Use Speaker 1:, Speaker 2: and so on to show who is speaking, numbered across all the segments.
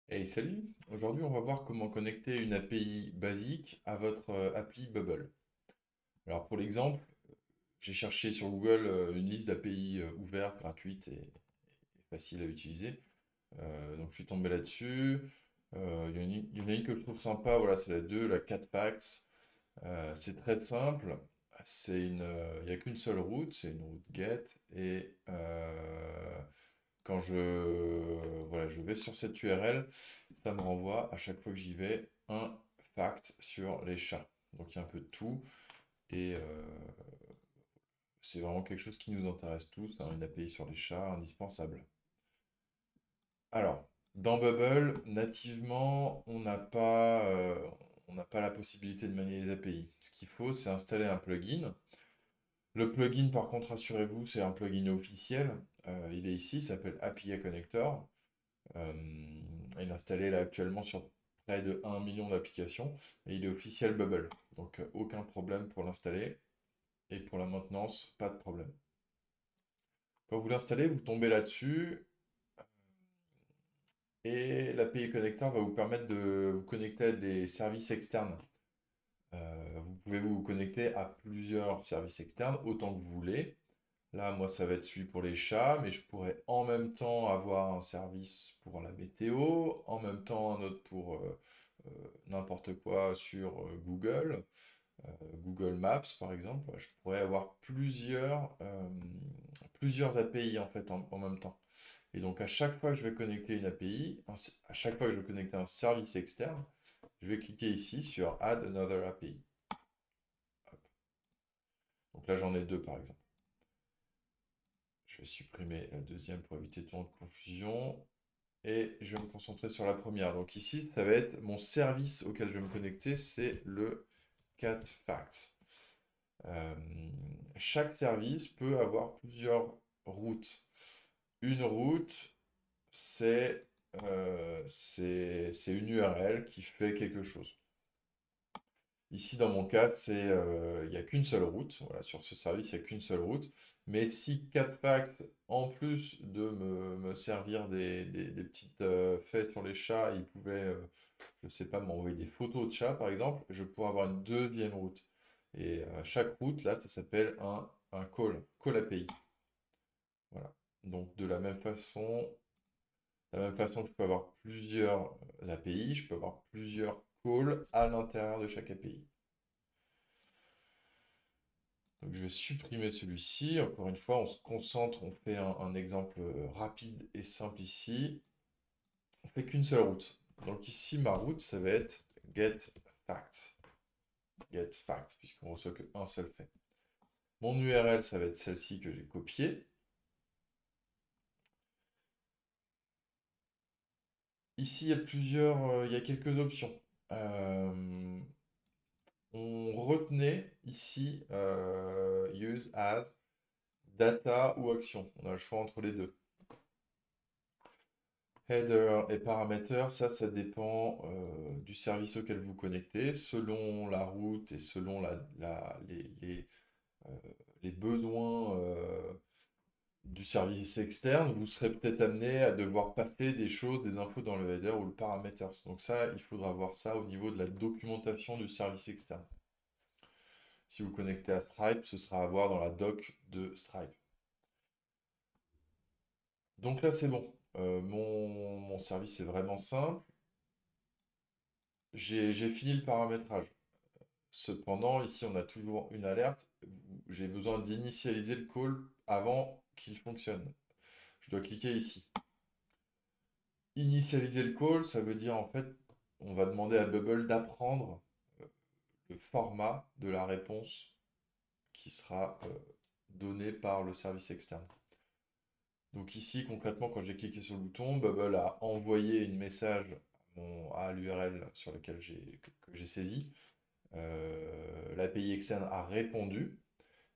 Speaker 1: Hey, salut! Aujourd'hui, on va voir comment connecter une API basique à votre appli Bubble. Alors, pour l'exemple, j'ai cherché sur Google une liste d'API ouvertes, gratuites et faciles à utiliser. Donc, je suis tombé là-dessus. Il y en a une que je trouve sympa, voilà, c'est la 2, la 4 Packs. C'est très simple. Il n'y a qu'une seule route, c'est une route GET. Et quand voilà, je vais sur cette URL, ça me renvoie à chaque fois que j'y vais un fact sur les chats. Donc il y a un peu de tout et c'est vraiment quelque chose qui nous intéresse tous, hein, une API sur les chats indispensable. Alors, dans Bubble, nativement, on n'a pas la possibilité de manier les API. Ce qu'il faut, c'est installer un plugin. Le plugin, par contre, rassurez-vous, c'est un plugin officiel. Il est ici, il s'appelle API Connector. Euh, il est installé là actuellement sur près de 1 million d'applications et il est officiel Bubble. Donc aucun problème pour l'installer et pour la maintenance, pas de problème. Quand vous l'installez, vous tombez là-dessus et l'API Connector va vous permettre de vous connecter à des services externes. Vous pouvez vous connecter à plusieurs services externes autant que vous voulez. Là, moi, ça va être celui pour les chats, mais je pourrais en même temps avoir un service pour la météo, en même temps un autre pour euh, n'importe quoi sur Google Maps, par exemple. Je pourrais avoir plusieurs API en fait en même temps. Et donc, à chaque fois que je vais connecter une API, à chaque fois que je vais connecter un service externe, je vais cliquer ici sur Add Another API. Hop. Donc là, j'en ai deux, par exemple. Je vais supprimer la deuxième pour éviter toute confusion. Et je vais me concentrer sur la première. Donc ici, ça va être mon service auquel je vais me connecter, c'est le CatFacts. Euh, Chaque service peut avoir plusieurs routes. Une route, c'est une URL qui fait quelque chose. Ici, dans mon cas, il n'y a qu'une seule route. Voilà, sur ce service, il n'y a qu'une seule route. Mais si CatFact, en plus de me servir des petites faits sur les chats, il pouvait, je ne sais pas, m'envoyer des photos de chats, par exemple, je pourrais avoir une deuxième route. Et chaque route, là, ça s'appelle un call API. Voilà. Donc, de la même façon que je peux avoir plusieurs API, je peux avoir plusieurs calls à l'intérieur de chaque API. Donc je vais supprimer celui-ci. Encore une fois, on se concentre, on fait un exemple rapide et simple ici. On fait qu'une seule route. Donc ici, ma route, ça va être get facts. Get facts, puisqu'on reçoit qu'un seul fait. Mon URL, ça va être celle-ci que j'ai copiée. Ici, il y a quelques options. Euh, on retenait ici use as, data ou action. On a le choix entre les deux. Header et paramètres, ça dépend du service auquel vous connectez. Selon la route et selon euh, les besoins du service externe, vous serez peut-être amené à devoir passer des choses, des infos dans le header ou le paramètres. Donc ça, il faudra voir ça au niveau de la documentation du service externe. Si vous connectez à Stripe, ce sera à voir dans la doc de Stripe. Donc là, c'est bon. Mon service est vraiment simple. J'ai fini le paramétrage. Cependant, ici, on a toujours une alerte. J'ai besoin d'initialiser le call avant qu'il fonctionne. Je dois cliquer ici. Initialiser le call, ça veut dire en fait, on va demander à Bubble d'apprendre euh, le format de la réponse qui sera donnée par le service externe. Donc ici, concrètement, quand j'ai cliqué sur le bouton, Bubble a envoyé une message à l'URL sur laquelle que j'ai saisi. L'API externe a répondu.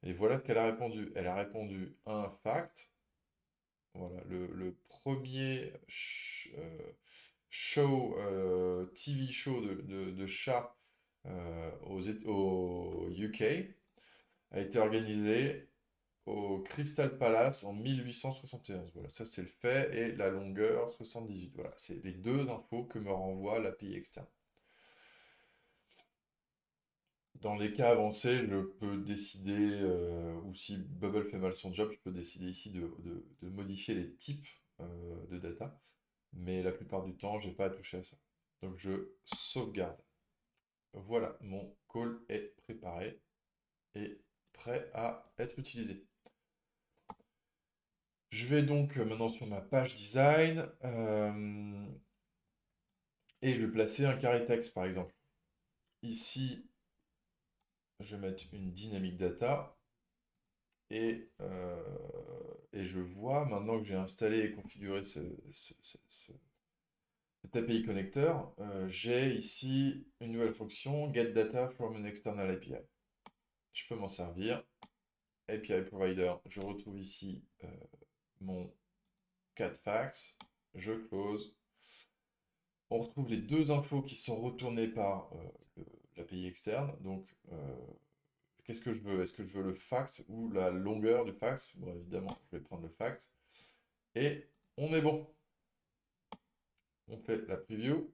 Speaker 1: Et voilà ce qu'elle a répondu. Elle a répondu un fact. Voilà, le premier TV show de chat au UK a été organisé au Crystal Palace en 1871. Voilà, ça c'est le fait. Et la longueur 78. Voilà, c'est les deux infos que me renvoie l'API externe. Dans les cas avancés, je peux décider, ou si Bubble fait mal son job, je peux décider ici de modifier les types de data. Mais la plupart du temps, j'ai pas à toucher à ça. Donc je sauvegarde. Voilà, mon call est préparé et prêt à être utilisé. Je vais donc maintenant sur ma page design et je vais placer un carré texte par exemple. Ici, je vais mettre une dynamic data et je vois maintenant que j'ai installé et configuré cet API connecteur, j'ai ici une nouvelle fonction get data from an external API. Je peux m'en servir. API provider, je retrouve ici mon cat fax, je close. On retrouve les deux infos qui sont retournées par l'API externe. Donc, qu'est-ce que je veux? Est-ce que je veux le fax ou la longueur du fax? Bon, évidemment, je vais prendre le fax. Et on est bon. On fait la preview.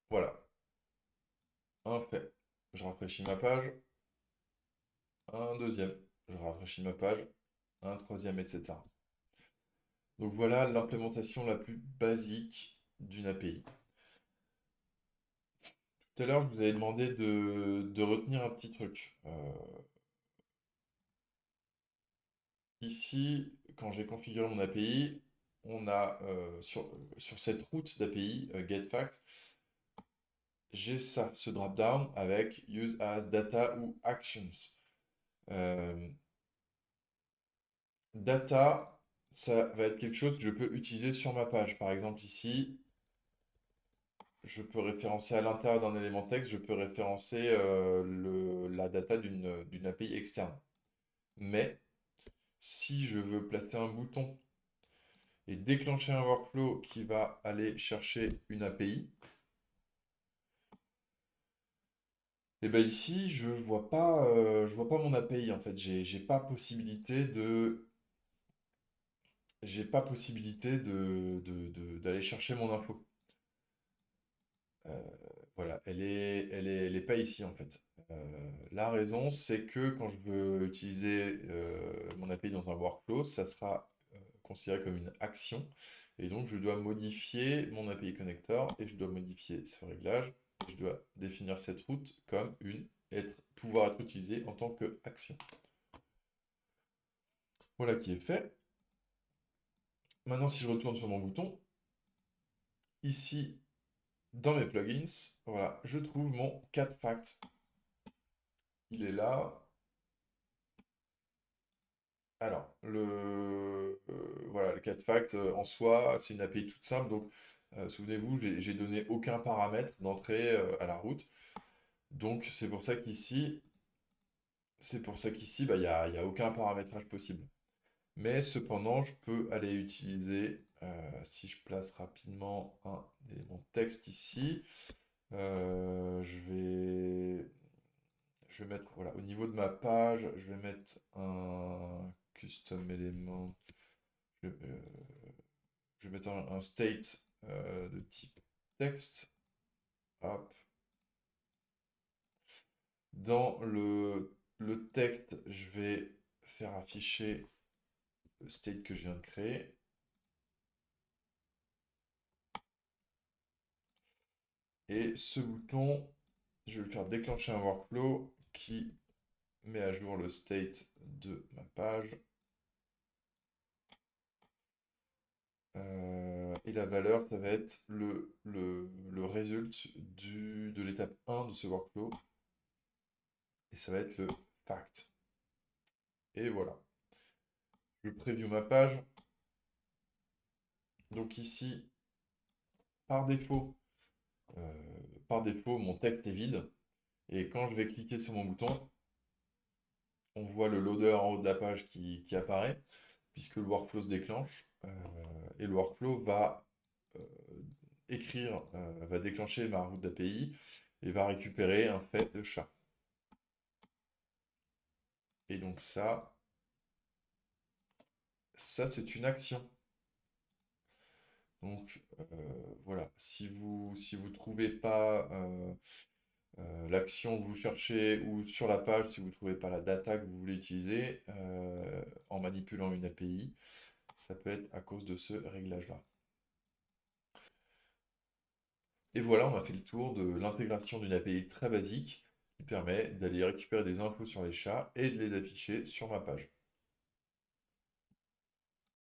Speaker 1: Voilà. Un fait. Je rafraîchis ma page. Un deuxième. Je rafraîchis ma page. Un troisième, etc. Donc voilà l'implémentation la plus basique d'une API. Tout à l'heure, je vous avais demandé de retenir un petit truc. Ici, quand j'ai configuré mon API, on a sur cette route d'API, getFact, j'ai ça, ce drop-down avec Use as Data ou Actions. Euh, Data, ça va être quelque chose que je peux utiliser sur ma page. Par exemple, ici, je peux référencer à l'intérieur d'un élément texte, je peux référencer la data d'une API externe. Mais si je veux placer un bouton et déclencher un workflow qui va aller chercher une API, et bien ici, je vois pas mon API en fait. J'ai pas possibilité d'aller chercher mon info. Euh, voilà, elle est pas ici en fait. La raison, c'est que quand je veux utiliser mon API dans un workflow, ça sera considéré comme une action. Et donc, je dois modifier mon API connector et je dois modifier ce réglage. Je dois définir cette route comme pouvoir être utilisée en tant qu'action. Voilà qui est fait. Maintenant, si je retourne sur mon bouton, ici, dans mes plugins, voilà, je trouve mon cat fact. Il est là. Alors, voilà, le cat fact en soi, c'est une API toute simple. Donc, souvenez-vous, j'ai donné aucun paramètre d'entrée à la route. Donc, c'est pour ça qu'ici, bah, il y a aucun paramétrage possible. Mais cependant, je peux aller utiliser, si je place rapidement un élément texte ici, je vais mettre, voilà, au niveau de ma page, je vais mettre un custom élément. Je vais mettre un state de type texte. Hop. Dans le texte, je vais faire afficher le state que je viens de créer. Et ce bouton, je vais le faire déclencher un workflow qui met à jour le state de ma page. Et la valeur, ça va être le result de l'étape 1 de ce workflow. Et ça va être le fact. Et voilà. Je preview ma page. Donc ici, par défaut, mon texte est vide. Et quand je vais cliquer sur mon bouton, on voit le loader en haut de la page qui apparaît, puisque le workflow se déclenche. Et le workflow va va déclencher ma route d'API et va récupérer un fait de chat. Et donc ça c'est une action. Donc voilà, si vous trouvez pas l'action que vous cherchez ou sur la page, si vous ne trouvez pas la data que vous voulez utiliser en manipulant une API, ça peut être à cause de ce réglage-là. Et voilà, on a fait le tour de l'intégration d'une API très basique qui permet d'aller récupérer des infos sur les chats et de les afficher sur ma page.